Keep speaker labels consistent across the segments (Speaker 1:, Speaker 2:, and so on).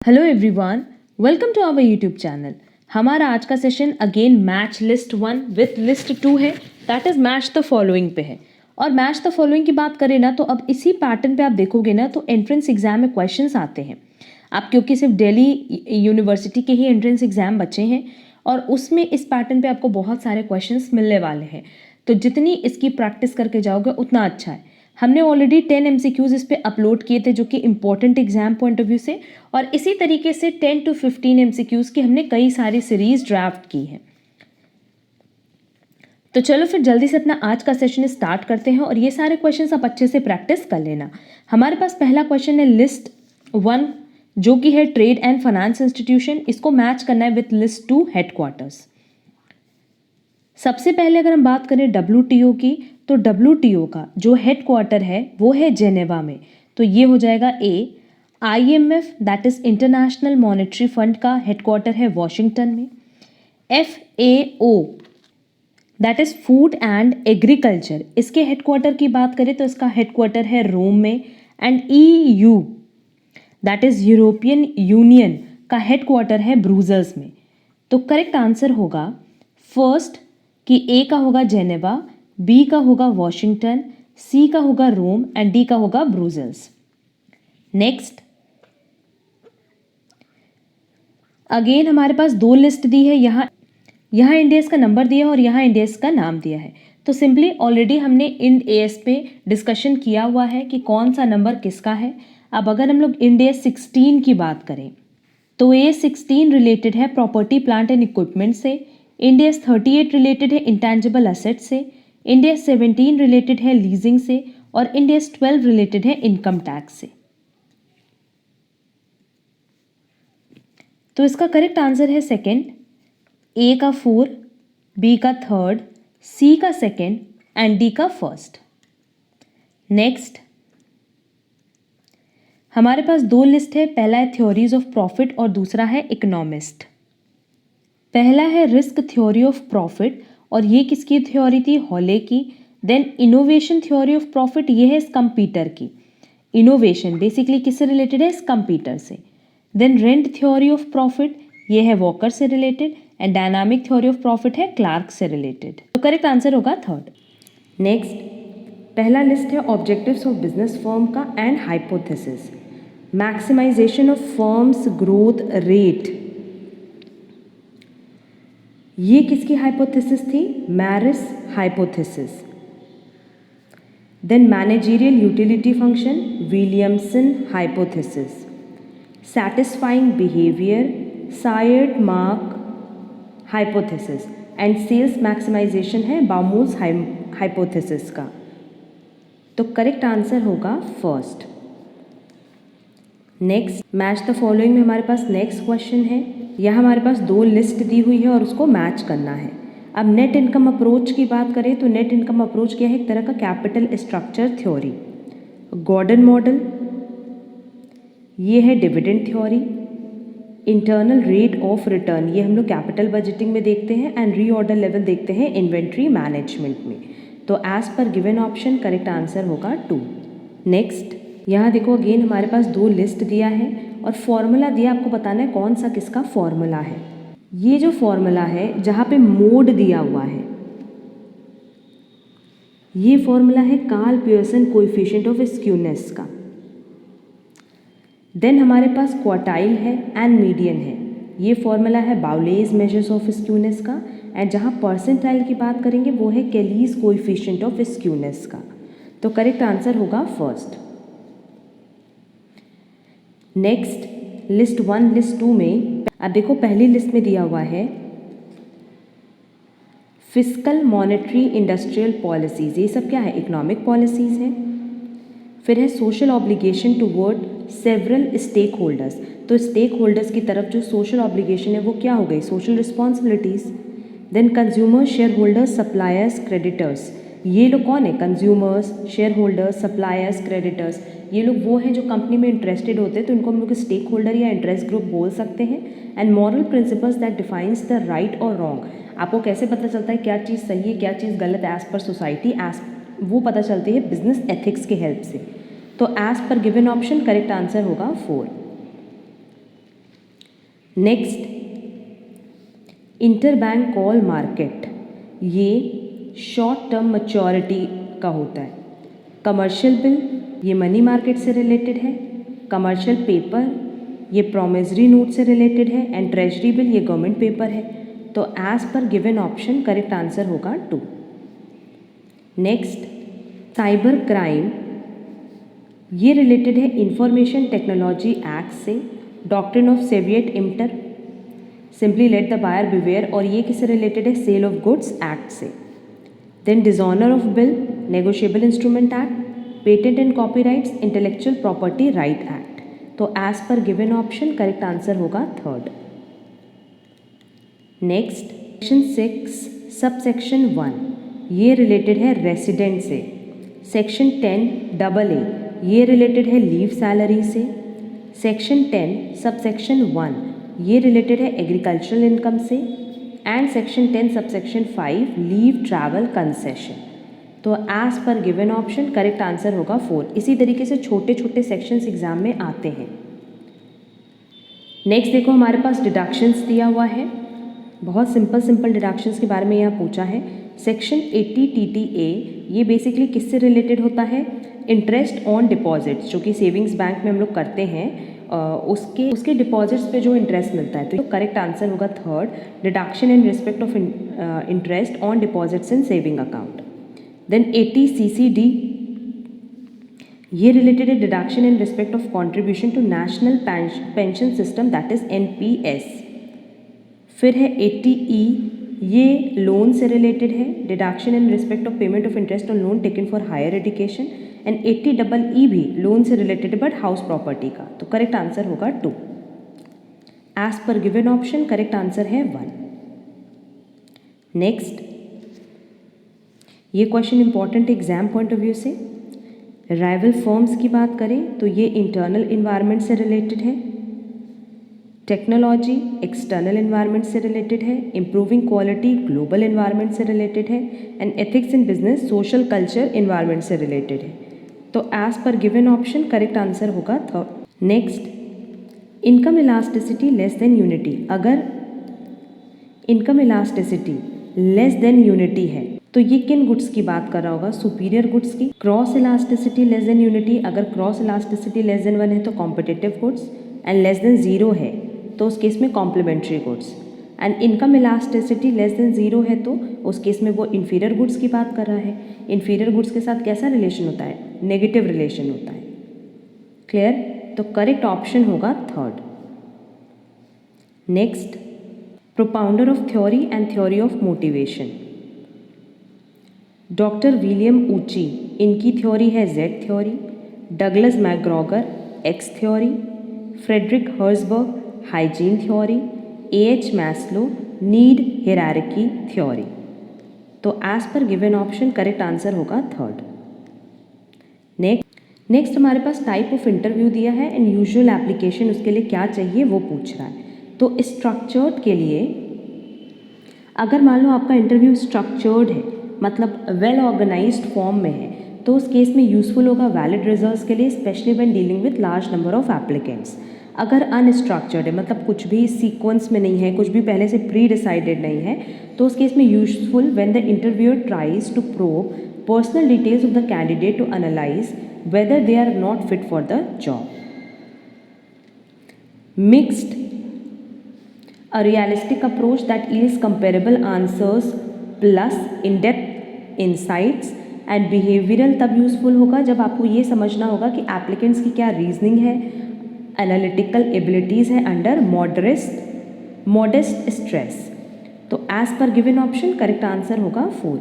Speaker 1: Hello everyone, welcome to our YouTube channel. हमारा आज का session again match list 1 with list 2 है, that is match the following पे है। और मैच द फॉलोइंग की बात करें ना तो अब इसी पैटर्न पे आप देखोगे ना तो एंट्रेंस एग्जाम में क्वेश्चंस आते हैं। आप क्योंकि सिर्फ दिल्ली यूनिवर्सिटी के ही एंट्रेंस एग्जाम बचे हैं और उसमें इस पैटर्न पे आपको बहुत सारे क्वेश्चंस मिलने वाले हैं, तो जितनी इसकी प्रैक्टिस करके जाओगे उतना अच्छा है। हमने ऑलरेडी 10 MCQs इस पे अपलोड किए थे जो कि important exam point of view से, और इसी तरीके से 10 to 15 MCQs की हमने कई सारी सीरीज ड्राफ्ट की है। तो चलो फिर जल्दी से अपना आज का सेशन स्टार्ट करते हैं और ये सारे क्वेश्चंस आप अच्छे से प्रैक्टिस कर लेना। हमारे पास पहला क्वेश्चन है लिस्ट 1 जो कि है ट्रेड एंड फाइनेंस इंस्टीट्यूशन, इसको मैच करना है विथ लिस्ट 2 हेडक्वार्टर्स। सबसे पहले अगर हम बात करें WTO की, तो WTO का जो हेडक्वार्टर है वो है जेनेवा में, तो ये हो जाएगा ए। IMF that is international monetary fund का हेडक्वार्टर है वॉशिंगटन में। FAO that is food and agriculture, इसके हेडक्वार्टर की बात करें तो इसका हेडक्वार्टर है रोम में। And EU that is European union का हेडक्वार्टर है ब्रुसेल्स में। तो करेक्ट आंसर होगा फर्स्ट कि ए का होगा जेनेवा, बी का होगा वॉशिंगटन, सी का होगा रोम एंड डी का होगा ब्रुसेल्स। नेक्स्ट, अगेन हमारे पास दो लिस्ट दी है, यहाँ इंडेस का नंबर दिया है और यहाँ इंडेस का नाम दिया है। तो सिंपली ऑलरेडी हमने IND-AS पे डिस्कशन किया हुआ है कि कौन सा नंबर किसका है। अब अगर हम लोग IND-AS 16 की बात करें तो ये 16 रिलेटेड है प्रॉपर्टी प्लांट एंड इक्विपमेंट से, IND-AS 38 रिलेटेड है इंटेंजिबल एसेट से, IND-AS 17 रिलेटेड है लीजिंग से और IND-AS 12 रिलेटेड है इनकम टैक्स से। तो इसका करेक्ट आंसर है सेकेंड, ए का 4, बी का 3rd, सी का 2nd एंड डी का 1st। नेक्स्ट, हमारे पास दो लिस्ट है, पहला है थ्योरीज ऑफ प्रॉफिट और दूसरा है इकोनॉमिस्ट। पहला है रिस्क थ्योरी ऑफ प्रॉफिट और ये किसकी थ्योरी थी, हॉले की। Then innovation theory of profit, ये है स्कम्पीटर की। इनोवेशन बेसिकली किससे रिलेटेड है, स्कम्पीटर से। Then rent theory of profit, ये है वॉकर से related. And dynamic theory of profit है क्लार्क से रिलेटेड। तो करेक्ट आंसर होगा 3rd। नेक्स्ट, पहला लिस्ट है ऑब्जेक्टिव्स ऑफ बिजनेस फर्म का and hypothesis. Maximisation of firm's growth rate, ये किसकी हाइपोथेसिस थी, Marris hypothesis. Then managerial utility function, Williamson hypothesis. Satisficing behaviour, Cyert March hypothesis. And sales maximisation है Baumol's hypothesis का। तो correct answer होगा 1st। Next, match the following में हमारे पास next question है। यहाँ हमारे पास दो लिस्ट दी हुई है और उसको मैच करना है। अब नेट इनकम अप्रोच की बात करें तो नेट इनकम अप्रोच क्या है, एक तरह का capital structure theory. Gordon model, ये है dividend theory. Internal rate of return, ये हम लोग कैपिटल बजटिंग में देखते हैं। एंड रीऑर्डर लेवल देखते हैं इन्वेंट्री मैनेजमेंट में। तो एज पर गिवन ऑप्शन करेक्ट आंसर होगा 2। नेक्स्ट, यहाँ देखो अगेन हमारे पास दो लिस्ट दिया है और फॉर्मूला दिया, आपको बताना है कौन सा किसका फॉर्मूला है। ये जो फॉर्मूला है जहाँ पे मोड दिया हुआ है, ये फॉर्मूला है Karl Pearson coefficient of skewness का। देन हमारे पास क्वार्टाइल है एंड मीडियन है, ये फॉर्मूला है बाउलेज मेजर्स ऑफ स्क्यूनेस का। एंड जहाँ परसेंटाइल की बात करेंगे वो है केलीज कोएफिशिएंट ऑफ स्क्यूनेस का। तो करेक्ट आंसर होगा 1st। नेक्स्ट, लिस्ट 1 लिस्ट 2 में अब देखो पहली लिस्ट में दिया हुआ है फिस्कल मॉनेटरी इंडस्ट्रियल पॉलिसीज, ये सब क्या है, इकोनॉमिक पॉलिसीज है। फिर है social obligation toward several stake holders, तो स्टेक होल्डर्स की तरफ जो सोशल ऑब्लिगेशन है वो क्या हो गई, social responsibilities. Then consumer, share holders, suppliers, creditors, ये लोग कौन है, consumers, share holders, suppliers, creditors, ये लोग वो हैं जो कंपनी में इंटरेस्टेड होते हैं, तो इनको हम लोग स्टेक होल्डर या इंटरेस्ट ग्रुप बोल सकते हैं। And moral principles that defines the right और रॉन्ग, आपको कैसे पता चलता है क्या चीज़ सही है क्या चीज़ गलत है, एज पर सोसाइटी, एज वो पता चलती है बिजनेस एथिक्स के हेल्प से। तो एज पर गिवन ऑप्शन करेक्ट आंसर होगा 4। नेक्स्ट, इंटरबैंक कॉल मार्केट, ये शॉर्ट टर्म मैच्योरिटी का होता है। कमर्शियल बिल, ये मनी मार्केट से रिलेटेड है। कमर्शियल पेपर, ये प्रोमिसरी नोट से रिलेटेड है। एंड ट्रेजरी बिल, ये गवर्नमेंट पेपर है। तो एज पर गिवन ऑप्शन करेक्ट आंसर होगा 2। नेक्स्ट, साइबर क्राइम, ये रिलेटेड है इंफॉर्मेशन टेक्नोलॉजी एक्ट से, doctrine of caveat emptor, simply let the buyer beware, और ये किससे रिलेटेड है? सेल ऑफ गुड्स एक्ट से। Then dishonour of bill, negotiable instrument act, patent and copyrights, intellectual property right act. तो as पर given option correct answer होगा 3rd। Next, section 6 sub section 1, ये related है रेसिडेंट से। Section 10AA, ये related है leave salary से। Section 10 sub section 1, ये रिलेटेड है एग्रीकल्चरल इनकम से। And section 10 sub section 5 leave travel concession. तो एज पर गिवन ऑप्शन करेक्ट आंसर होगा 4। इसी तरीके से छोटे छोटे सेक्शंस एग्जाम में आते हैं। नेक्स्ट देखो, हमारे पास डिडक्शंस दिया हुआ है। बहुत सिंपल डिडक्शंस के बारे में यहाँ पूछा है। सेक्शन 80 TTA, ये बेसिकली किससे रिलेटेड होता है? इंटरेस्ट ऑन डिपॉजिट्स, जो कि सेविंग्स बैंक में हम लोग करते हैं, उसके डिपॉजिट्स पे जो इंटरेस्ट मिलता है। तो करेक्ट आंसर होगा 3rd, deduction in respect of interest on deposits in saving account. Then 80 CCD, ये रिलेटेड है deduction in respect of contribution to national pension system, that is NPS। फिर है 80E, ये लोन से रिलेटेड है, deduction in respect of payment of interest on loan taken for higher education. And 80EE भी loan से रिलेटेड है, बट हाउस प्रॉपर्टी का। तो करेक्ट आंसर होगा 2। As per given option correct answer है 1। नेक्स्ट, ये question important exam point of view से। राइवल फर्म्स की बात करें तो ये इंटरनल इन्वायरमेंट से रिलेटेड है। टेक्नोलॉजी एक्सटर्नल इन्वायरमेंट से रिलेटेड है। इम्प्रूविंग क्वालिटी ग्लोबल इन्वायरमेंट से रिलेटेड है। And ethics in business social culture environment से रिलेटेड है। तो एज पर गिवन ऑप्शन करेक्ट आंसर होगा 3rd। Next, income elasticity less than unity, अगर income elasticity less than unity है तो ये किन गुड्स की बात कर रहा होगा? सुपीरियर गुड्स की। Cross elasticity less than unity, अगर क्रॉस इलास्टिसिटी लेस देन 1 है तो competitive goods. And less than 0 है तो उस केस में complementary goods. And income elasticity less than 0 है तो उस केस में वो इन्फीरियर गुड्स की बात कर रहा है। इन्फीरियर गुड्स के साथ कैसा रिलेशन होता है? नेगेटिव रिलेशन होता है। क्लियर? तो करेक्ट ऑप्शन होगा 3rd। Next, propounder of theory and theory of motivation, doctor William Ouchi, इनकी थ्योरी है Z theory. Douglas McGregor X theory. Frederick Herzberg hygiene theory. AH Maslow need hierarchy theory. तो as पर given option correct answer होगा 3rd। Next हमारे पास type of interview दिया है and usual application उसके लिए क्या चाहिए वो पूछ रहा है। तो स्ट्रक्चर्ड के लिए, अगर मान लो आपका इंटरव्यू स्ट्रक्चर्ड है, मतलब वेल ऑर्गेनाइज्ड फॉर्म में है, तो उस केस में यूजफुल होगा वैलिड रिजल्ट्स के लिए, specially when dealing with large number of applicants. अगर अनस्ट्रक्चर्ड है, मतलब कुछ भी सीक्वेंस में नहीं है, कुछ भी पहले से प्री डिसाइडेड नहीं है, तो उस केस में useful when the interviewer tries to probe personal details of the candidate to analyse whether they are not fit for the job. Mixed, a realistic approach that yields comparable answers plus in-depth insights and behavioral तब useful होगा जब आपको ये समझना होगा कि applicants की क्या रीजनिंग है, एनालिटिकल एबिलिटीज़ है अंडर मॉडेस्ट स्ट्रेस। तो एज पर गिवन ऑप्शन करेक्ट आंसर होगा 4।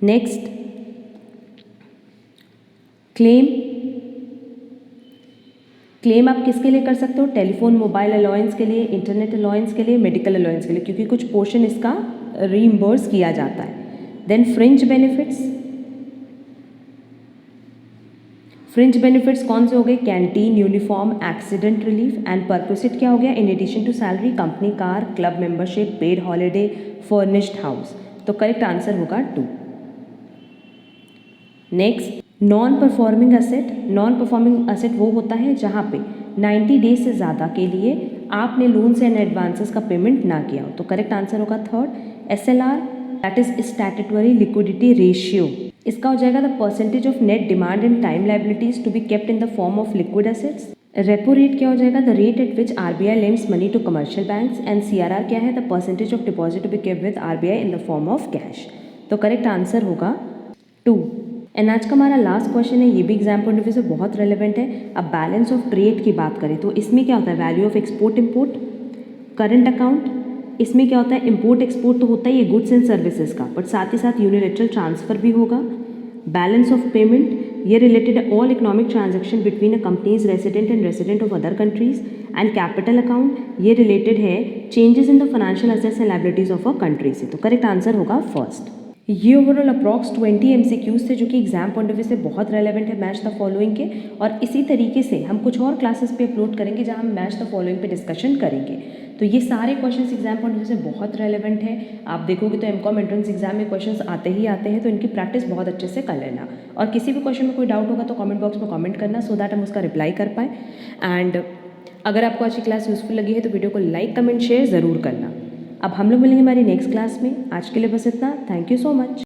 Speaker 1: नेक्स्ट, क्लेम आप किसके लिए कर सकते हो? टेलीफोन मोबाइल अलाउंस के लिए, इंटरनेट अलाउंस के लिए, मेडिकल अलाउंस के लिए, क्योंकि कुछ पोर्शन इसका रीइंबर्स किया जाता है। देन फ्रिंज बेनिफिट्स कौन से हो गए? Canteen, uniform, accident relief. And perquisite क्या हो गया? In addition to salary, company car, club membership, paid holiday, furnished house. तो करेक्ट आंसर होगा 2। नेक्स्ट, नॉन परफॉर्मिंग असेट वो होता है जहाँ पे 90 डेज से ज़्यादा के लिए आपने लोन्स एंड एडवांसेस का पेमेंट ना किया हो। तो करेक्ट आंसर होगा third. SLR that is statutory liquidity ratio, इसका हो जाएगा the percentage of net demand and time liabilities to be kept in the form of liquid assets. Repo rate क्या हो जाएगा, the rate at which RBI lends money to commercial banks. And CRR क्या है, the percentage of deposit to be kept with RBI in the form of cash. तो correct answer होगा 2। And आज का हमारा लास्ट क्वेश्चन है, ये भी एग्जाम पॉइंट ऑफ व्यू से बहुत रेलिवेंट है। अब बैलेंस ऑफ ट्रेड की बात करें तो इसमें क्या होता है, value of export import, current account. इसमें क्या होता है, इम्पोर्ट एक्सपोर्ट तो होता है ये गुड्स एंड सर्विसेज का, बट साथ ही साथ यूनिलैटरल ट्रांसफर भी होगा। बैलेंस ऑफ पेमेंट ये रिलेटेड है all economic transaction between a companies resident and resident of other countries. And capital account ये रिलेटेड है changes in the financial assets and liabilities of a country से। तो correct answer होगा first. ये overall approx 20 MCQs थे जो कि exam point of view से बहुत रेलेवेंट है मैच द फॉलोइंग के। और इसी तरीके से हम कुछ और क्लासेस पे अपलोड करेंगे जहां हम मैच द फॉलोइंग पे डिस्कशन करेंगे। तो ये सारे questions exam point of view से बहुत रेलेवेंट है। आप देखोगे तो MCOM एंट्रेंस एग्जाम में क्वेश्चंस आते ही आते हैं, तो इनकी प्रैक्टिस बहुत अच्छे से कर लेना। और किसी भी क्वेश्चन में कोई डाउट होगा तो कमेंट बॉक्स में कमेंट करना, सो दैट हम उसका रिप्लाई कर पाए। एंड अगर आपको आज की क्लास यूजफुल लगी है तो वीडियो को लाइक कमेंट शेयर ज़रूर करना। अब हम लोग मिलेंगे हमारी नेक्स्ट क्लास में। आज के लिए बस इतना। Thank you so much.